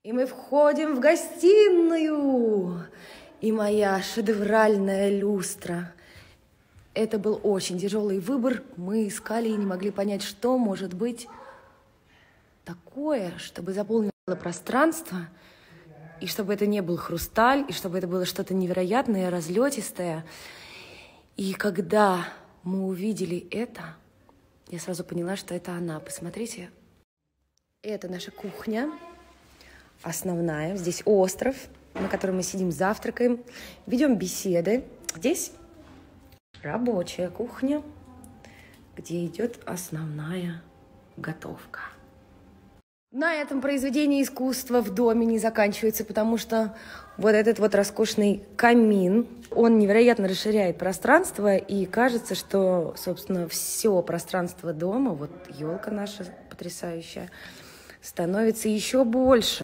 И мы входим в гостиную. И моя шедевральная люстра. Это был очень тяжелый выбор. Мы искали и не могли понять, что может быть такое, чтобы заполнило пространство, и чтобы это не был хрусталь, и чтобы это было что-то невероятное, разлетистое. И когда мы увидели это, я сразу поняла, что это она. Посмотрите. Это наша кухня. Основная. Здесь остров, на котором мы сидим, завтракаем, ведем беседы. Здесь рабочая кухня, где идет основная готовка. На этом произведение искусства в доме не заканчивается, потому что вот этот вот роскошный камин, он невероятно расширяет пространство, и кажется, что, собственно, все пространство дома, вот елка наша потрясающая, становится еще больше.